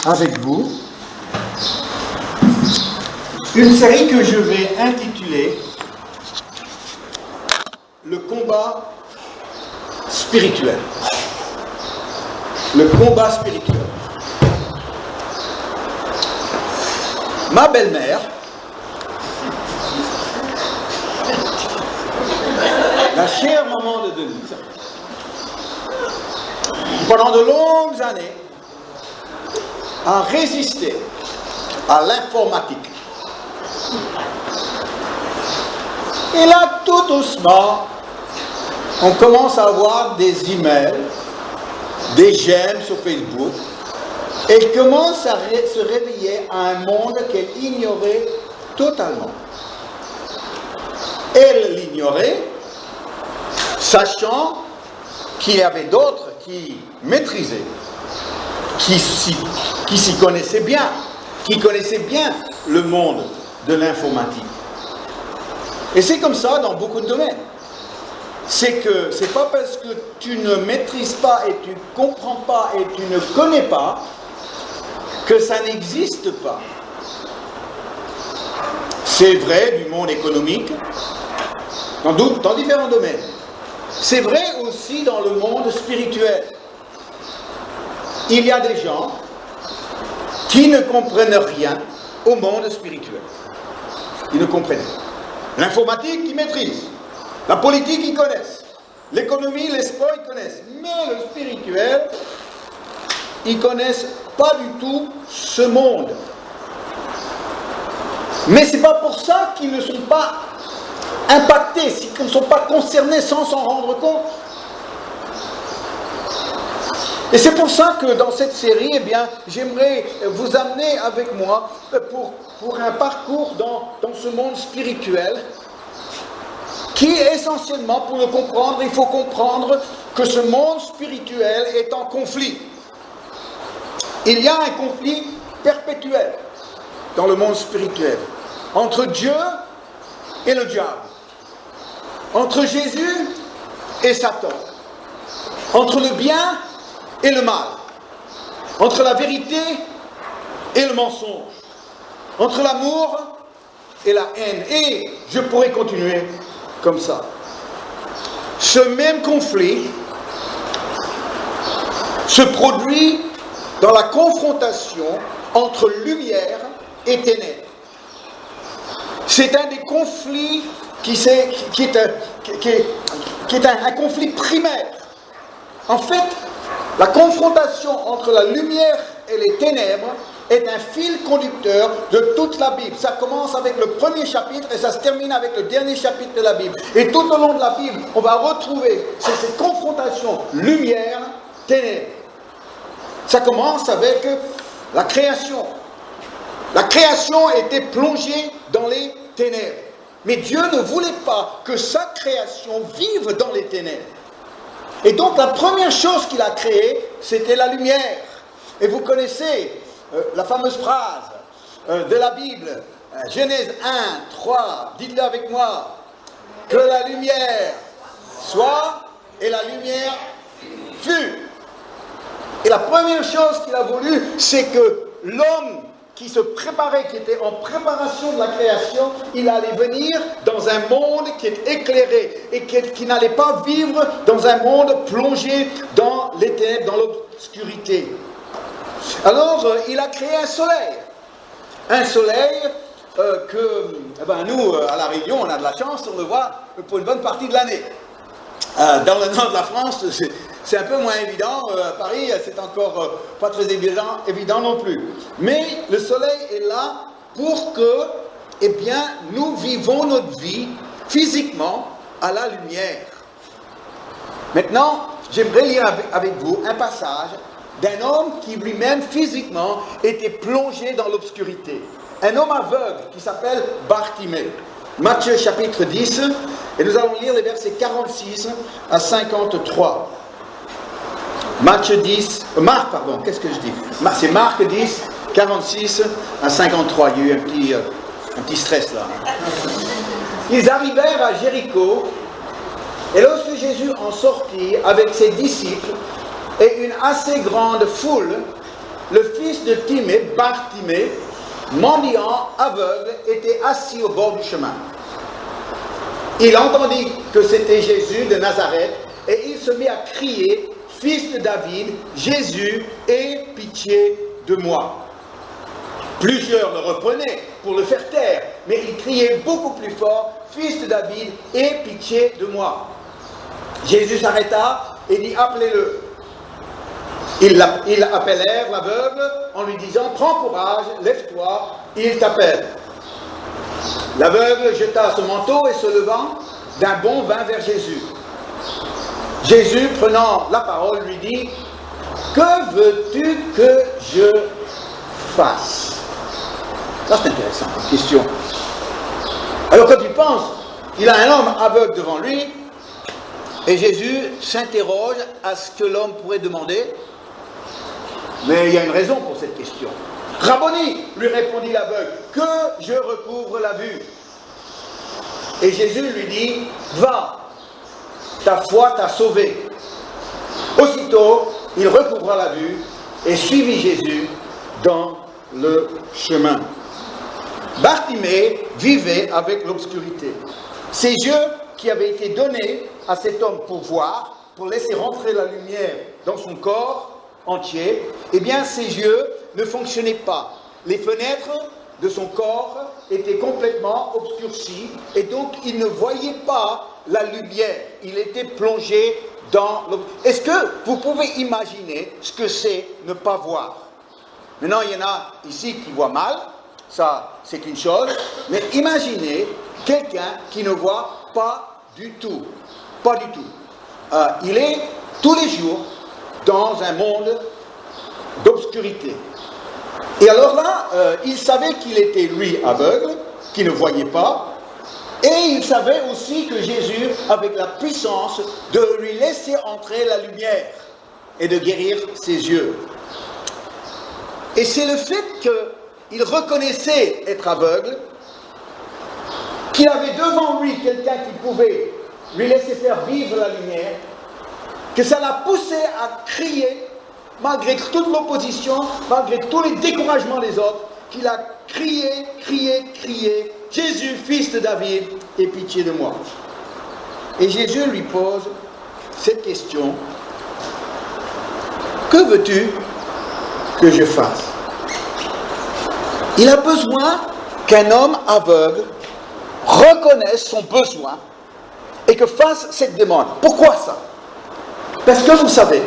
avec vous une série que je vais intituler Le combat spirituel. Le combat spirituel. Ma belle-mère, la chère maman de Denise, pendant de longues années, a résisté à l'informatique. Et là, tout doucement, on commence à avoir des emails, des j'aime sur Facebook, et elle commence à se réveiller à un monde qu'elle ignorait totalement. Elle l'ignorait, sachant qu'il y avait d'autres qui maîtrisaient, qui s'y connaissaient bien, qui connaissaient bien le monde de l'informatique. Et c'est comme ça dans beaucoup de domaines. C'est pas parce que tu ne maîtrises pas et tu ne comprends pas et tu ne connais pas que ça n'existe pas. C'est vrai du monde économique, dans différents domaines. C'est vrai aussi dans le monde spirituel. Il y a des gens qui ne comprennent rien au monde spirituel. Ils ne comprennent rien. L'informatique, ils maîtrisent. La politique, ils connaissent. L'économie, les sports, ils connaissent. Mais le spirituel, ils ne connaissent pas du tout ce monde. Mais ce n'est pas pour ça qu'ils ne sont pas impactés, qu'ils ne sont pas concernés sans s'en rendre compte. Et c'est pour ça que dans cette série, eh bien, j'aimerais vous amener avec moi pour un parcours dans ce monde spirituel qui, essentiellement, pour le comprendre, il faut comprendre que ce monde spirituel est en conflit. Il y a un conflit perpétuel dans le monde spirituel entre Dieu et le diable, entre Jésus et Satan, entre le bien et le mal, entre la vérité et le mensonge, entre l'amour et la haine. Et je pourrais continuer comme ça. Ce même conflit se produit dans la confrontation entre lumière et ténèbres. C'est un des conflits qui est un conflit primaire. En fait, la confrontation entre la lumière et les ténèbres est un fil conducteur de toute la Bible. Ça commence avec le premier chapitre et ça se termine avec le dernier chapitre de la Bible. Et tout au long de la Bible, on va retrouver cette confrontation lumière-ténèbres. Ça commence avec la création. La création était plongée dans les ténèbres. Mais Dieu ne voulait pas que sa création vive dans les ténèbres. Et donc la première chose qu'il a créée, c'était la lumière. Et vous connaissez la fameuse phrase de la Bible, Genèse 1, 3, dites-le avec moi, que la lumière soit et la lumière fut. Et la première chose qu'il a voulu, c'est que l'homme qui se préparait, qui était en préparation de la création, il allait venir dans un monde qui est éclairé et qui n'allait pas vivre dans un monde plongé dans les ténèbres, dans l'obscurité. Alors, il a créé un soleil. Un soleil que, nous, à La Réunion, on a de la chance, on le voit pour une bonne partie de l'année. Dans le nord de la France, c'est un peu moins évident. À Paris, c'est encore pas très évident non plus. Mais le soleil est là pour que, eh bien, nous vivons notre vie physiquement à la lumière. Maintenant, j'aimerais lire avec vous un passage d'un homme qui lui-même physiquement était plongé dans l'obscurité. Un homme aveugle qui s'appelle Bartimée. Matthieu chapitre 10, et nous allons lire les versets 46 à 53. Marc 10, c'est Marc 10, 46 à 53. Il y a eu un petit stress là. Ils arrivèrent à Jéricho, et lorsque Jésus en sortit avec ses disciples et une assez grande foule, le fils de Timée, Bartimée, mendiant, aveugle, était assis au bord du chemin. Il entendit que c'était Jésus de Nazareth et il se mit à crier, « Fils de David, Jésus, aie pitié de moi !» Plusieurs le reprenaient pour le faire taire, mais il criait beaucoup plus fort, « Fils de David, aie pitié de moi !» Jésus s'arrêta et dit, « Appelez-le !» Ils appelèrent l'aveugle en lui disant, « Prends courage, lève-toi, il t'appelle. » L'aveugle jeta son manteau et se levant, d'un bond vint vers Jésus. Jésus, prenant la parole, lui dit, « Que veux-tu que je fasse ?» Ça, c'est intéressant, une question. Alors, quand tu penses, il a un homme aveugle devant lui, et Jésus s'interroge à ce que l'homme pourrait demander. Mais il y a une raison pour cette question. « Rabboni !» lui répondit l'aveugle, « que je recouvre la vue. » Et Jésus lui dit, « Va, ta foi t'a sauvé. » Aussitôt, il recouvra la vue et suivit Jésus dans le chemin. Bartimée vivait avec l'obscurité. Ses yeux qui avaient été donnés à cet homme pour voir, pour laisser rentrer la lumière dans son corps entier, eh bien ses yeux ne fonctionnaient pas. Les fenêtres de son corps étaient complètement obscurcies et donc il ne voyait pas la lumière. Il était plongé dans l'obscurité. Est-ce que vous pouvez imaginer ce que c'est ne pas voir? Maintenant, il y en a ici qui voient mal, ça c'est une chose, mais imaginez quelqu'un qui ne voit pas du tout. Pas du tout. Il est tous les jours dans un monde d'obscurité. Et alors là, il savait qu'il était, lui, aveugle, qui ne voyait pas, et il savait aussi que Jésus avait la puissance de lui laisser entrer la lumière et de guérir ses yeux. Et c'est le fait qu'il reconnaissait être aveugle, qu'il avait devant lui quelqu'un qui pouvait lui laisser faire vivre la lumière, que ça l'a poussé à crier, malgré toute l'opposition, malgré tous les découragements des autres, qu'il a crié, « Jésus, fils de David, aie pitié de moi. » Et Jésus lui pose cette question, « Que veux-tu que je fasse ?» Il a besoin qu'un homme aveugle reconnaisse son besoin et que fasse cette demande. Pourquoi ça? Parce que vous savez,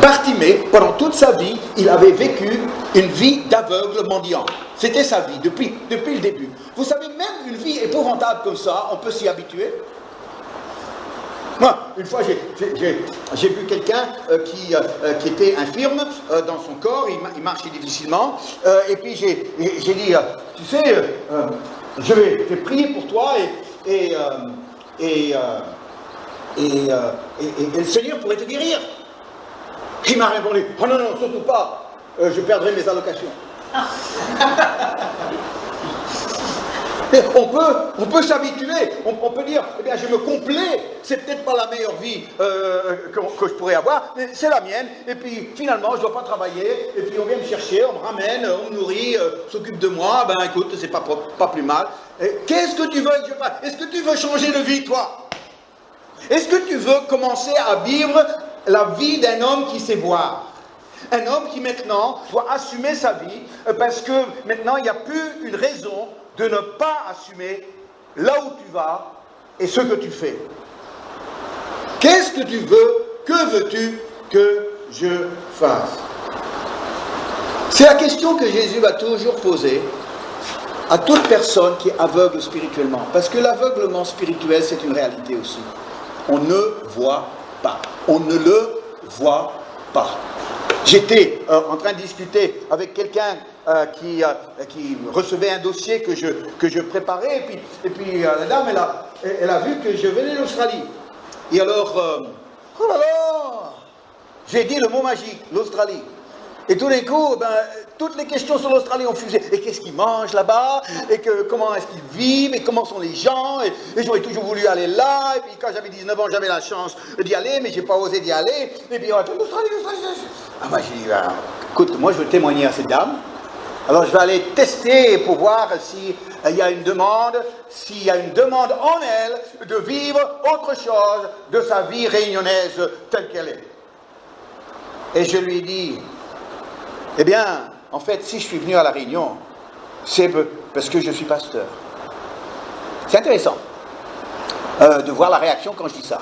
Bartimée, pendant toute sa vie, il avait vécu une vie d'aveugle mendiant. C'était sa vie, depuis le début. Vous savez, même une vie épouvantable comme ça, on peut s'y habituer. Moi, une fois, j'ai vu quelqu'un qui était infirme dans son corps, il marchait difficilement, et puis j'ai dit, tu sais, je vais prier pour toi, et le Seigneur pourrait te guérir. Il m'a répondu, oh non, non, surtout pas, je perdrai mes allocations. On peut s'habituer, on peut dire, eh bien je me complais, c'est peut-être pas la meilleure vie que je pourrais avoir, mais c'est la mienne, et puis finalement je ne dois pas travailler, et puis on vient me chercher, on me ramène, on me nourrit, s'occupe de moi, ben écoute, c'est pas plus mal. Qu'est-ce que tu veux que je fasse? Est-ce que tu veux changer de vie, toi? Est-ce que tu veux commencer à vivre la vie d'un homme qui sait voir? Un homme qui maintenant doit assumer sa vie, parce que maintenant il n'y a plus une raison de ne pas assumer là où tu vas et ce que tu fais. Qu'est-ce que tu veux? Que veux-tu que je fasse? C'est la question que Jésus va toujours poser à toute personne qui est aveugle spirituellement. Parce que l'aveuglement spirituel, c'est une réalité aussi. On ne voit pas. On ne le voit pas. J'étais en train de discuter avec quelqu'un qui recevait un dossier que je préparais, et puis la dame, elle a vu que je venais d'Australie. Et alors, oh là là, j'ai dit le mot magique, l'Australie. Et tout d'un coup, toutes les questions sur l'Australie ont fusé. Et qu'est-ce qu'ils mangent là-bas? Et comment est-ce qu'ils vivent? Et comment sont les gens? Et j'aurais toujours voulu aller là. Et puis quand j'avais 19 ans, j'avais la chance d'y aller, mais je n'ai pas osé d'y aller. Et puis, l'Australie. Ah, moi, j'ai dit, écoute, moi je veux témoigner à cette dame, alors je vais aller tester pour voir s'il y a une demande, en elle de vivre autre chose de sa vie réunionnaise telle qu'elle est. Et je lui ai dit, eh bien, en fait, si je suis venu à la Réunion, c'est parce que je suis pasteur. C'est intéressant de voir la réaction quand je dis ça.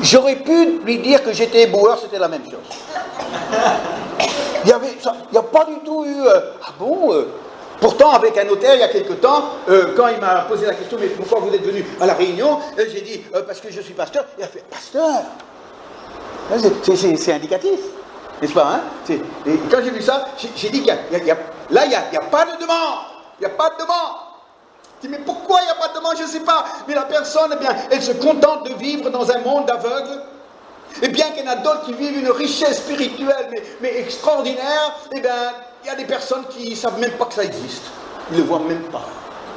J'aurais pu lui dire que j'étais éboueur, c'était la même chose. Il n'y a pas du tout eu... Pourtant, avec un notaire, il y a quelque temps, quand il m'a posé la question, mais pourquoi vous êtes venu à la Réunion, j'ai dit, parce que je suis pasteur. Il a fait, pasteur? C'est indicatif, n'est-ce pas, hein? Et quand j'ai vu ça, j'ai dit qu'il n'y a pas de demande. Il n'y a pas de demande. Je dis, mais pourquoi il n'y a pas de demande? Je ne sais pas. Mais la personne, eh bien, elle se contente de vivre dans un monde d'aveugles. Et bien qu'il y en a d'autres qui vivent une richesse spirituelle, mais extraordinaire, eh bien, il y a des personnes qui ne savent même pas que ça existe. Ils ne le voient même pas.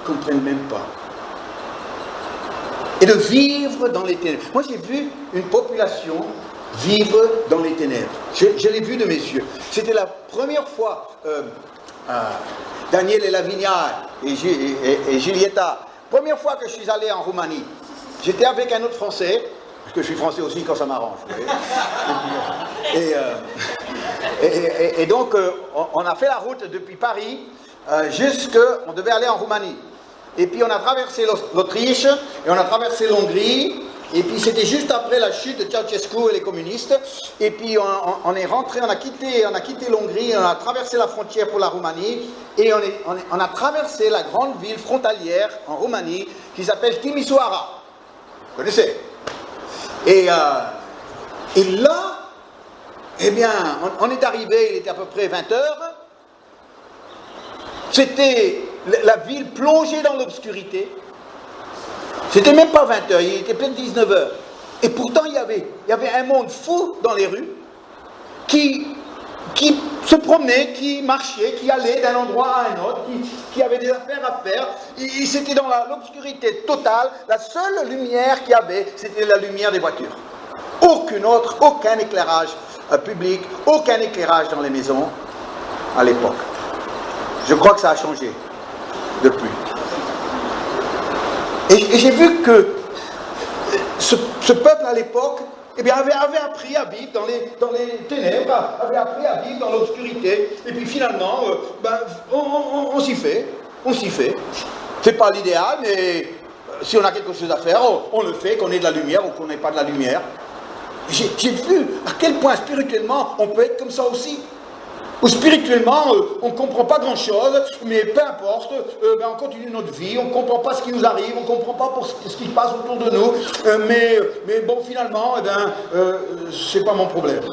Ils ne comprennent même pas. Et de vivre dans les ténèbres. Moi, j'ai vu une population vivre dans les ténèbres. Je l'ai vu de mes yeux. C'était la première fois... Daniel et Lavinia et Julieta, première fois que je suis allé en Roumanie, j'étais avec un autre Français, parce que je suis français aussi quand ça m'arrange. Et donc, on a fait la route depuis Paris, on devait aller en Roumanie. Et puis on a traversé l'Autriche, et on a traversé l'Hongrie, et puis c'était juste après la chute de Ceausescu et les communistes, et puis on est rentré, on a quitté l'Hongrie, on a traversé la frontière pour la Roumanie, et on a traversé la grande ville frontalière en Roumanie, qui s'appelle Timișoara. Vous connaissez? Et là, eh bien, on est arrivé, il était à peu près 20h, c'était la ville plongée dans l'obscurité. C'était même pas 20h, il était plein de 19h. Et pourtant, il y avait un monde fou dans les rues qui se promenait, qui marchait, qui allait d'un endroit à un autre, qui avait des affaires à faire. C'était dans l'obscurité totale. La seule lumière qu'il y avait, c'était la lumière des voitures. Aucun éclairage public, aucun éclairage dans les maisons à l'époque. Je crois que ça a changé depuis. Et j'ai vu que ce peuple à l'époque, eh bien, avait appris à vivre dans les ténèbres, avait appris à vivre dans l'obscurité, et puis finalement, on s'y fait. C'est pas l'idéal, mais si on a quelque chose à faire, on le fait, qu'on ait de la lumière ou qu'on n'ait pas de la lumière. J'ai vu à quel point spirituellement on peut être comme ça aussi. Ou spirituellement, on ne comprend pas grand-chose, mais peu importe, on continue notre vie, on ne comprend pas ce qui nous arrive, on ne comprend pas ce qui se passe autour de nous, mais bon, finalement, c'est pas mon problème.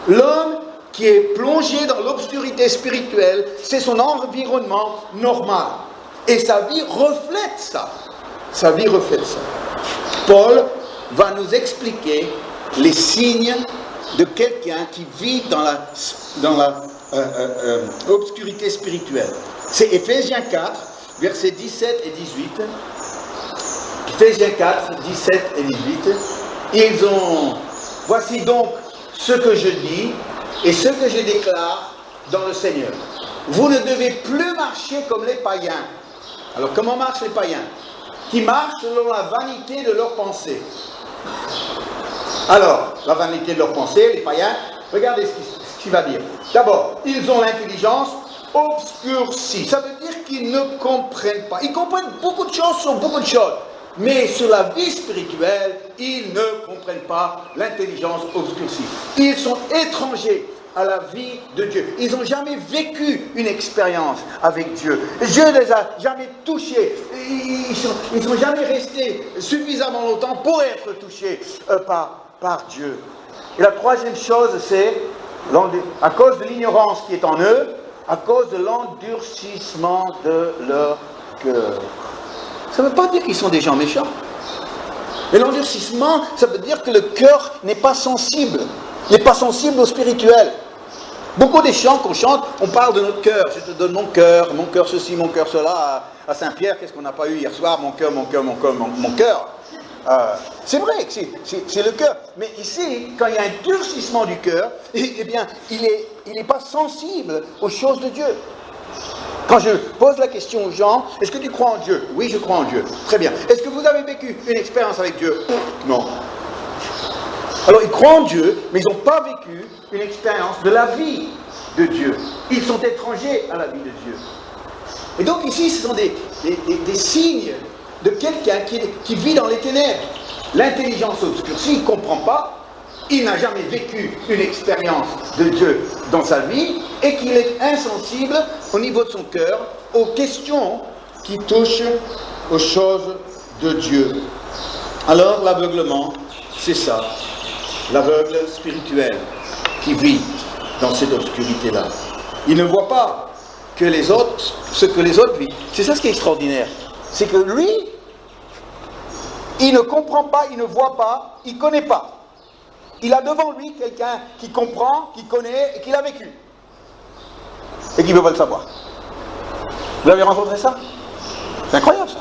L'homme qui est plongé dans l'obscurité spirituelle, c'est son environnement normal. Et sa vie reflète ça. Paul va nous expliquer les signes de quelqu'un qui vit dans la obscurité spirituelle. C'est Éphésiens 4, versets 17 et 18. Éphésiens 4, 17 et 18. Voici donc ce que je dis et ce que je déclare dans le Seigneur. Vous ne devez plus marcher comme les païens. Alors comment marchent les païens? Qui marchent selon la vanité de leurs pensées. Alors, la vanité de leurs pensées, les païens, regardez ce qu'il va dire. D'abord, ils ont l'intelligence obscurcie. Ça veut dire qu'ils ne comprennent pas. Ils comprennent beaucoup de choses sur beaucoup de choses. Mais sur la vie spirituelle, ils ne comprennent pas l'intelligence obscurcie. Ils sont étrangers à la vie de Dieu. Ils n'ont jamais vécu une expérience avec Dieu. Dieu ne les a jamais touchés. Ils ne sont jamais restés suffisamment longtemps pour être touchés par Dieu. Et la troisième chose, c'est à cause de l'ignorance qui est en eux, à cause de l'endurcissement de leur cœur. Ça ne veut pas dire qu'ils sont des gens méchants. Mais l'endurcissement, ça veut dire que le cœur n'est pas sensible. N'est pas sensible au spirituel. Beaucoup des chants qu'on chante, on parle de notre cœur. Je te donne mon cœur ceci, mon cœur cela. À Saint-Pierre, qu'est-ce qu'on n'a pas eu hier soir? Mon cœur. C'est vrai que c'est le cœur. Mais ici, quand il y a un durcissement du cœur, eh bien, il n'est pas sensible aux choses de Dieu. Quand je pose la question aux gens, est-ce que tu crois en Dieu? Oui, je crois en Dieu. Très bien. Est-ce que vous avez vécu une expérience avec Dieu? Non. Alors, ils croient en Dieu, mais ils n'ont pas vécu une expérience de la vie de Dieu. Ils sont étrangers à la vie de Dieu. Et donc ici, ce sont des signes de quelqu'un qui vit dans les ténèbres. L'intelligence obscurcie, il ne comprend pas, il n'a jamais vécu une expérience de Dieu dans sa vie, et qu'il est insensible au niveau de son cœur aux questions qui touchent aux choses de Dieu. Alors l'aveuglement, c'est ça, l'aveugle spirituel qui vit dans cette obscurité-là. Il ne voit pas que les autres, ce que les autres vivent. C'est ça ce qui est extraordinaire. C'est que lui, il ne comprend pas, il ne voit pas, il ne connaît pas. Il a devant lui quelqu'un qui comprend, qui connaît et qui l'a vécu. Et qui ne veut pas le savoir. Vous avez rencontré ça? C'est incroyable ça.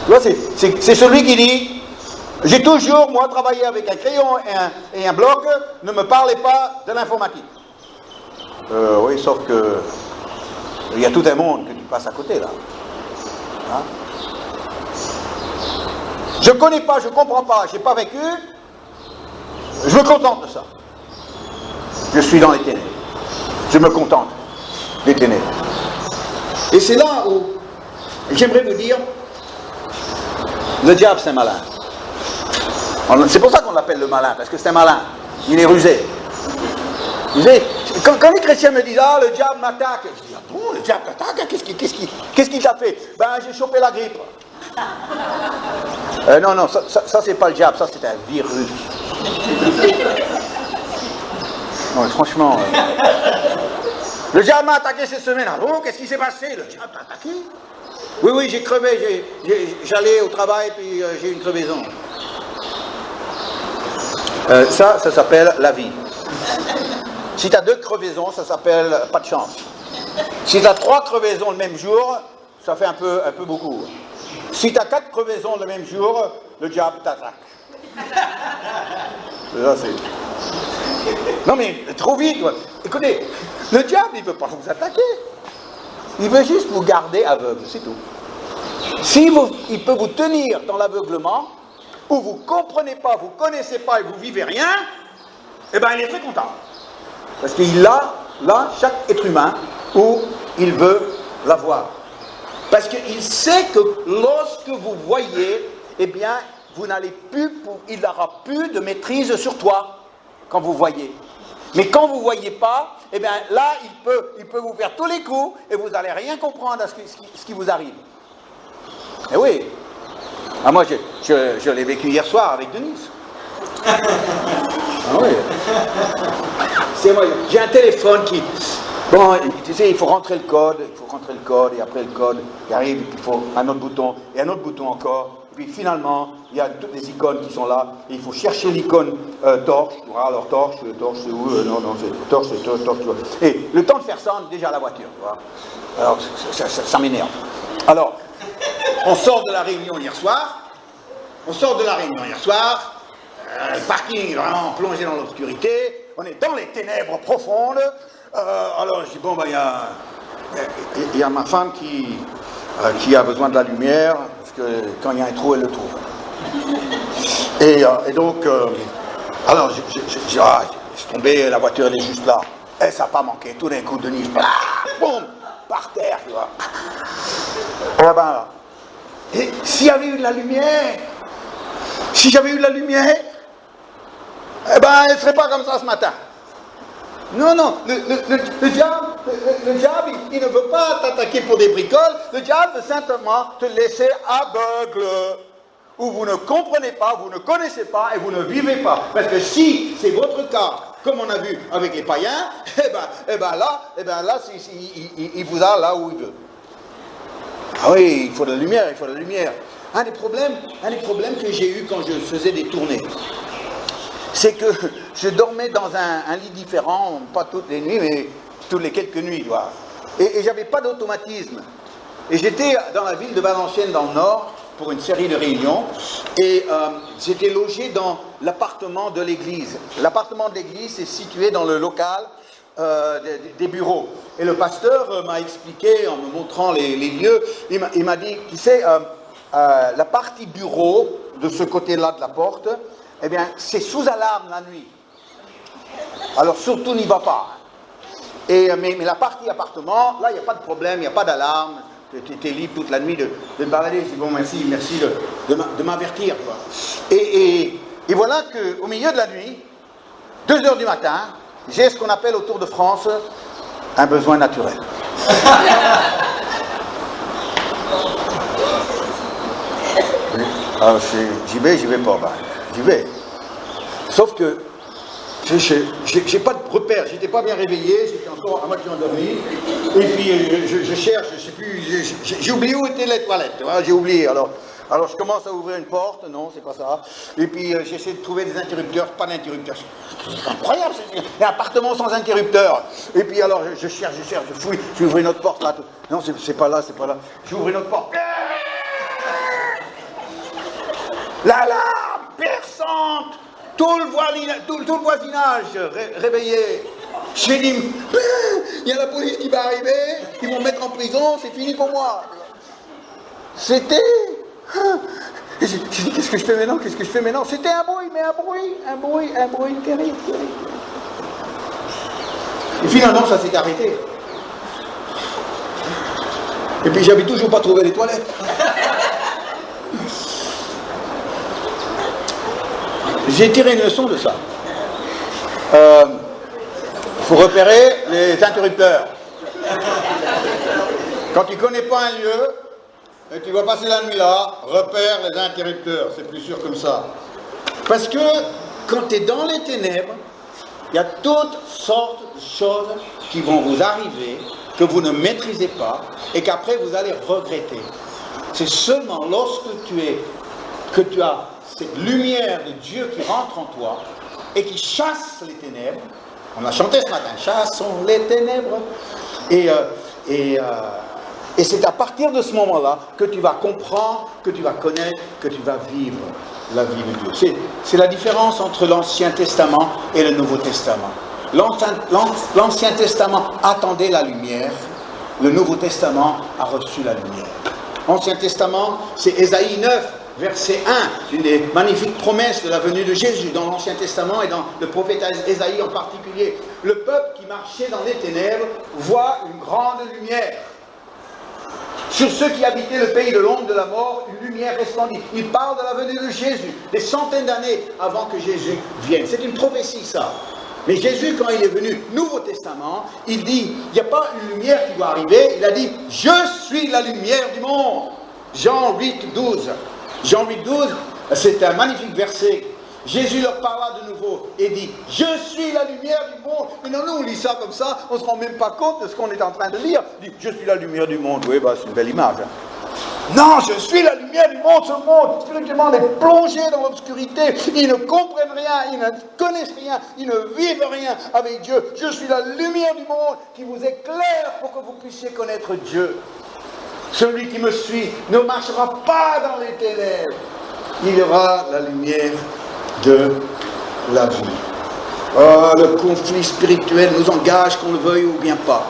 Tu vois, c'est celui qui dit, j'ai toujours, moi, travaillé avec un crayon et un bloc, ne me parlez pas de l'informatique. Oui, sauf que il y a tout un monde que tu passes à côté là. Hein? Je ne connais pas, je ne comprends pas, je n'ai pas vécu, je me contente de ça. Je suis dans les ténèbres. Je me contente des ténèbres. Et c'est là où j'aimerais vous dire, le diable c'est un malin. C'est pour ça qu'on l'appelle le malin, parce que c'est un malin. Il est rusé. Vous savez, quand les chrétiens me disent « Ah, le diable m'attaque », je dis « Ah bon, le diable t'attaque, qu'est-ce qu'il t'a fait ?»« Ben, j'ai chopé la grippe. » Non, ça c'est pas le diable, ça c'est un virus. Non, mais franchement... Le diable m'a attaqué cette semaine. Ah bon, qu'est-ce qui s'est passé? Le diable t'a attaqué? Oui, j'ai crevé, j'allais au travail, puis j'ai eu une crevaison. Ça s'appelle la vie. Si tu as 2 crevaisons, ça s'appelle pas de chance. Si tu as 3 crevaisons le même jour, ça fait un peu beaucoup. Si tu as 4 crevaisons le même jour, le diable t'attaque. Là, non mais, trop vite. Ouais. Écoutez, le diable, il ne veut pas vous attaquer. Il veut juste vous garder aveugle, c'est tout. Il peut vous tenir dans l'aveuglement, où vous ne comprenez pas, vous ne connaissez pas et vous ne vivez rien, eh bien il est très content. Parce qu'il a, là, chaque être humain, où il veut l'avoir. Parce qu'il sait que lorsque vous voyez, eh bien, vous n'allez plus, il n'aura plus de maîtrise sur toi, quand vous voyez. Mais quand vous ne voyez pas, eh bien là, il peut vous faire tous les coups, et vous n'allez rien comprendre à ce qui vous arrive. Eh oui. Ah, moi, je l'ai vécu hier soir avec Denise. Ah oui. C'est moi, j'ai un téléphone qui... Bon, tu sais, il faut rentrer le code, et après le code, il arrive, il faut un autre bouton, et un autre bouton encore, et puis finalement, il y a toutes les icônes qui sont là, et il faut chercher l'icône torche, alors torche, c'est où? Non, c'est torche, tu vois. Et le temps de faire ça, on est déjà à la voiture, tu vois. Alors, ça m'énerve. Alors, on sort de la réunion hier soir, le parking est vraiment plongé dans l'obscurité, on est dans les ténèbres profondes. Alors je dis bon, il y a ma femme qui a besoin de la lumière, parce que quand il y a un trou, elle le trouve. Et donc, alors je suis tombé, la voiture elle est juste là, et ça n'a pas manqué, tout d'un coup Denise, boum, par terre, tu vois. Et s'il y avait eu de la lumière, eh ben, elle ne serait pas comme ça ce matin. Non, le diable, il ne veut pas t'attaquer pour des bricoles, le diable veut simplement te laisser aveugle, où vous ne comprenez pas, vous ne connaissez pas et vous ne vivez pas. Parce que si c'est votre cas, comme on a vu avec les païens, eh ben là, il vous a là où il veut. Ah oui, il faut de la lumière. Un des problèmes que j'ai eu quand je faisais des tournées, c'est que je dormais dans un lit différent, pas toutes les nuits, mais toutes les quelques nuits, et j'avais pas d'automatisme. Et j'étais dans la ville de Valenciennes, dans le nord, pour une série de réunions et j'étais logé dans l'appartement de l'église. L'appartement de l'église est situé dans le local des bureaux. Et le pasteur m'a expliqué, en me montrant les lieux, il m'a dit, tu sais, la partie bureau de ce côté-là de la porte, eh bien, c'est sous alarme la nuit. Alors surtout n'y va pas. Mais la partie appartement, là, il n'y a pas de problème, il n'y a pas d'alarme. Tu es libre toute la nuit de te balader. Je dis, bon, merci de m'avertir. Quoi. Et voilà qu'au milieu de la nuit, 2 heures du matin, j'ai ce qu'on appelle autour de France un besoin naturel. Alors, j'y vais pas. Ben, j'y vais. Sauf que j'ai pas de repère, j'étais pas bien réveillé, j'étais encore à moitié endormi, et puis je cherche, je sais plus, j'ai oublié où étaient les toilettes, tu vois, j'ai oublié, alors je commence à ouvrir une porte, non, c'est pas ça, et puis j'essaie de trouver des interrupteurs, pas d'interrupteurs, c'est incroyable, c'est un appartement sans interrupteur, et puis alors je cherche, je fouille, j'ouvre une autre porte là, non, c'est pas là, j'ouvre une autre porte, l'alarme perçante. Tout le voisinage réveillé. Je lui dis, il y a la police qui va arriver, ils vont me mettre en prison, c'est fini pour moi. C'était... J'ai dit, qu'est-ce que je fais maintenant? C'était un bruit terrible. Et finalement, ça s'est arrêté. Et puis, j'avais toujours pas trouvé les toilettes. J'ai tiré une leçon de ça. Il faut repérer les interrupteurs. Quand tu ne connais pas un lieu, et tu vas passer la nuit là, repère les interrupteurs. C'est plus sûr comme ça. Parce que quand tu es dans les ténèbres, il y a toutes sortes de choses qui vont vous arriver, que vous ne maîtrisez pas, et qu'après vous allez regretter. C'est seulement lorsque tu as cette lumière de Dieu qui rentre en toi et qui chasse les ténèbres. On a chanté ce matin, chassons les ténèbres. Et c'est à partir de ce moment-là que tu vas comprendre, que tu vas connaître, que tu vas vivre la vie de Dieu. C'est la différence entre l'Ancien Testament et le Nouveau Testament. L'Ancien Testament attendait la lumière, le Nouveau Testament a reçu la lumière. L'Ancien Testament, c'est Ésaïe 9. Verset 1, une des magnifiques promesses de la venue de Jésus dans l'Ancien Testament et dans le prophète Ésaïe en particulier. Le peuple qui marchait dans les ténèbres voit une grande lumière. Sur ceux qui habitaient le pays de l'ombre de la mort, une lumière resplendit. Il parle de la venue de Jésus, des centaines d'années avant que Jésus vienne. C'est une prophétie, ça. Mais Jésus, quand il est venu, Nouveau Testament, il dit, il n'y a pas une lumière qui doit arriver, il a dit, je suis la lumière du monde. Jean 8, 12. Jean 8, 12, c'est un magnifique verset. Jésus leur parla de nouveau et dit, je suis la lumière du monde. Mais non, nous on lit ça comme ça, on ne se rend même pas compte de ce qu'on est en train de lire. Il dit, je suis la lumière du monde. Oui, c'est une belle image. Non, je suis la lumière du monde. Ce monde, spirituellement, est plongé dans l'obscurité. Ils ne comprennent rien, ils ne connaissent rien, ils ne vivent rien avec Dieu. Je suis la lumière du monde qui vous éclaire pour que vous puissiez connaître Dieu. Celui qui me suit ne marchera pas dans les ténèbres. Il y aura la lumière de la vie. Oh, le conflit spirituel nous engage, qu'on le veuille ou bien pas.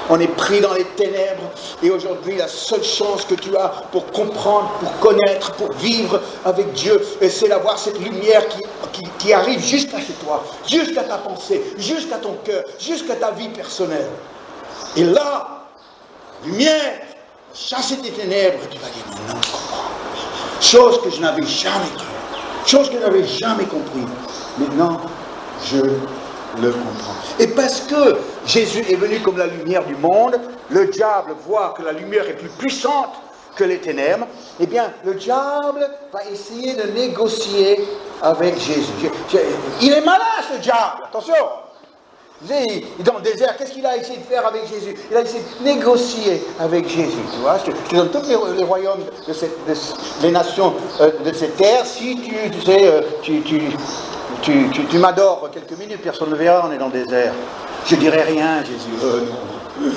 On est pris dans les ténèbres et aujourd'hui la seule chance que tu as pour comprendre, pour connaître, pour vivre avec Dieu, c'est d'avoir cette lumière qui arrive jusqu'à chez toi, jusqu'à ta pensée, jusqu'à ton cœur, jusqu'à ta vie personnelle. Et là, lumière, chasser tes ténèbres, tu vas dire, maintenant je comprends. Chose que je n'avais jamais cru, chose que je n'avais jamais compris. Maintenant, je le comprends. Et parce que Jésus est venu comme la lumière du monde, le diable voit que la lumière est plus puissante que les ténèbres, eh bien, le diable va essayer de négocier avec Jésus. Il est malin, ce diable, attention. Vous savez, dans le désert, qu'est-ce qu'il a essayé de faire avec Jésus? Il a essayé de négocier avec Jésus. Tu vois, je te donne tous les royaumes les nations de cette terre. Si tu m'adores quelques minutes, personne ne verra, on est dans le désert. Je dirai rien, Jésus. Non.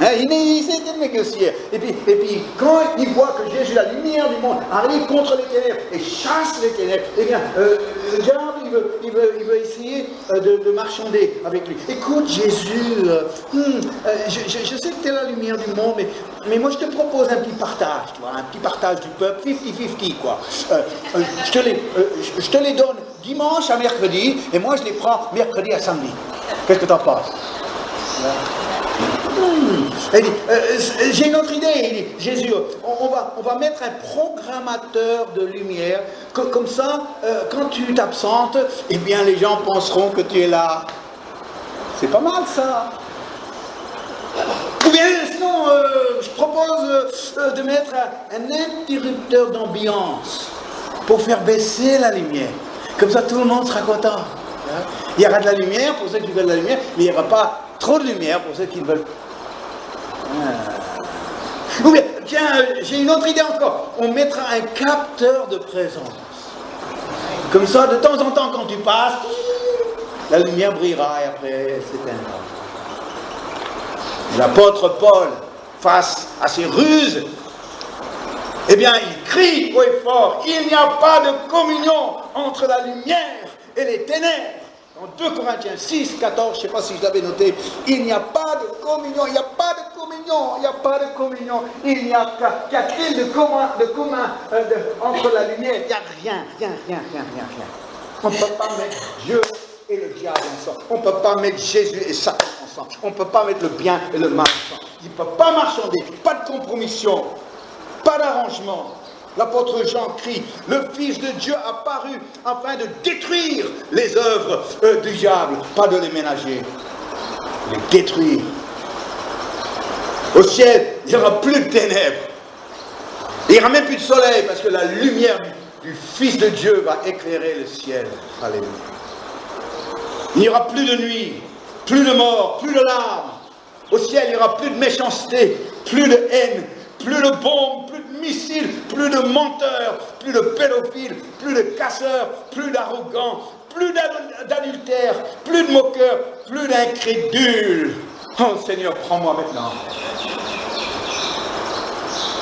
Hein, il s'est négocié. Et puis, quand il voit que Jésus, la lumière du monde, arrive contre les ténèbres et chasse les ténèbres, eh bien, le diable, il veut essayer de marchander avec lui. Écoute, Jésus, je sais que tu es la lumière du monde, mais moi, je te propose un petit partage, tu vois, un petit partage du peuple, 50-50, quoi. Je te les donne dimanche à mercredi, et moi, je les prends mercredi à samedi. Qu'est-ce que tu en penses? Il dit, j'ai une autre idée, il dit, Jésus, on va mettre un programmateur de lumière, comme ça, quand tu t'absentes, eh bien les gens penseront que tu es là. C'est pas mal ça. Ou bien sinon, je propose de mettre un interrupteur d'ambiance pour faire baisser la lumière. Comme ça tout le monde sera content. Il y aura de la lumière pour ceux qui veulent de la lumière, mais il n'y aura pas trop de lumière pour ceux qui ne veulent. Ou bien, tiens, j'ai une autre idée encore. On mettra un capteur de présence. Comme ça, de temps en temps, quand tu passes, la lumière brillera et après s'éteindra. L'apôtre Paul, face à ces ruses, eh bien, il crie haut et fort, il n'y a pas de communion entre la lumière et les ténèbres. En 2 Corinthiens 6, 14, je ne sais pas si je l'avais noté, il n'y a pas de communion, il n'y a pas de communion, il n'y a pas de communion, il n'y a qu'a-t-il de commun entre la lumière? Il n'y a rien. On ne peut pas mettre Dieu et le diable ensemble. On ne peut pas mettre Jésus et Satan ensemble. On ne peut pas mettre le bien et le mal ensemble. Il ne peut pas marchander, pas de compromission, pas d'arrangement. L'apôtre Jean crie, le Fils de Dieu a paru afin de détruire les œuvres du diable, pas de les ménager, les détruire. Au ciel, il n'y aura plus de ténèbres. Il n'y aura même plus de soleil parce que la lumière du Fils de Dieu va éclairer le ciel. Alléluia. Il n'y aura plus de nuit, plus de mort, plus de larmes. Au ciel, il n'y aura plus de méchanceté, plus de haine, plus de bombes, plus de missiles, plus de menteurs, plus de pédophiles, plus de casseurs, plus d'arrogants, plus d'adultères, plus de moqueurs, plus d'incrédules. Oh Seigneur, prends-moi maintenant.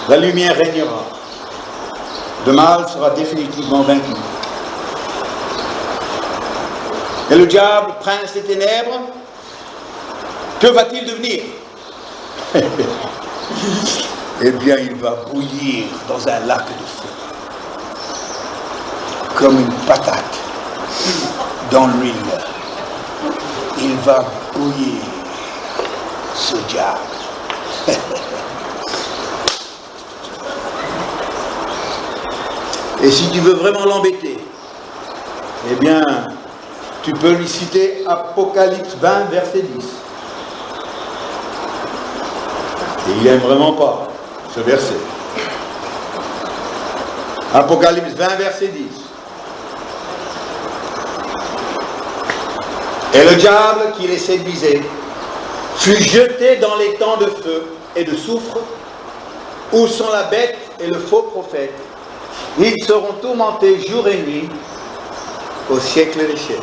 La lumière régnera. Le mal sera définitivement vaincu. Et le diable, prince des ténèbres, que va-t-il devenir? Eh bien, il va bouillir dans un lac de feu, comme une patate dans l'huile. Il va bouillir, ce diable. Et si tu veux vraiment l'embêter, eh bien, tu peux lui citer Apocalypse 20, verset 10. Et il n'aime vraiment pas ce verset. Apocalypse 20, verset 10. Et le diable qui les séduisait fut jeté dans les temps de feu et de soufre, où sont la bête et le faux prophète. Ils seront tourmentés jour et nuit au siècle des siècles.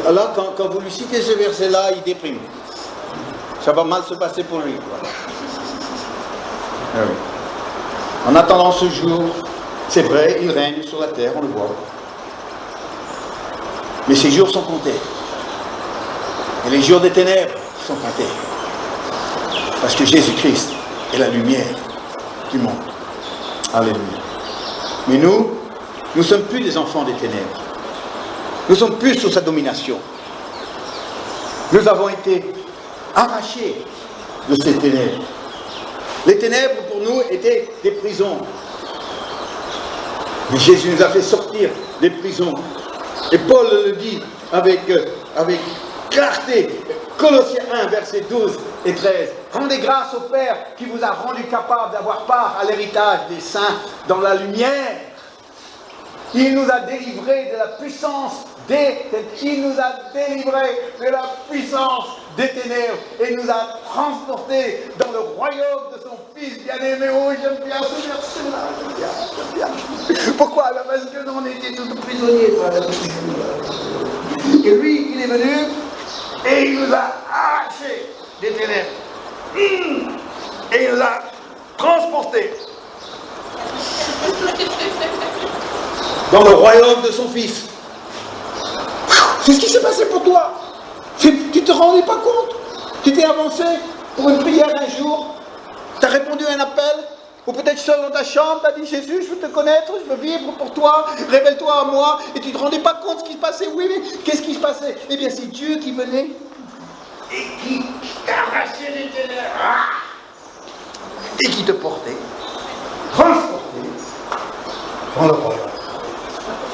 Alors quand vous lui citez ce verset-là, il déprime. Ça va mal se passer pour lui, quoi. Ah oui. En attendant ce jour, c'est vrai, il règne sur la terre, on le voit. Mais ces jours sont comptés. Et les jours des ténèbres sont comptés. Parce que Jésus-Christ est la lumière du monde. Alléluia. Mais nous ne sommes plus des enfants des ténèbres. Nous ne sommes plus sous sa domination. Nous avons été arrachés de ces ténèbres. Les ténèbres pour nous étaient des prisons. Mais Jésus nous a fait sortir des prisons. Et Paul le dit avec clarté. Colossiens 1, versets 12 et 13. Rendez grâce au Père qui vous a rendu capable d'avoir part à l'héritage des saints dans la lumière. Il nous a délivrés de la puissance des ténèbres. Il nous a délivrés de la puissance des ténèbres et nous a transportés dans le royaume de son Fils bien-aimé. Oh, j'aime bien ce verset-là. J'aime bien. Pourquoi? Parce que nous, on était tous prisonniers. Et lui, il est venu et il nous a arrachés des ténèbres. nous a transportés dans le royaume de son Fils. C'est ce qui s'est passé pour toi. Tu ne te rendais pas compte. Tu t'es avancé pour une prière un jour, tu as répondu à un appel, ou peut-être seul dans ta chambre, tu as dit Jésus, je veux te connaître, je veux vivre pour toi, révèle-toi à moi, et tu ne te rendais pas compte de ce qui se passait. Oui, mais qu'est-ce qui se passait? Eh bien, c'est Dieu qui venait et qui t'arrachait les ténèbres et qui te portait, transporté dans le royaume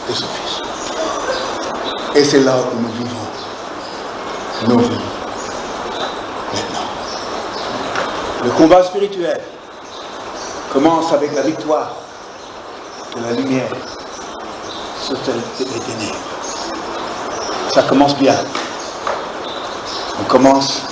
de son Fils. Et c'est là où nous vivons nos vies maintenant. Le combat spirituel commence avec la victoire de la lumière sur les ténèbres. Ça commence bien. On commence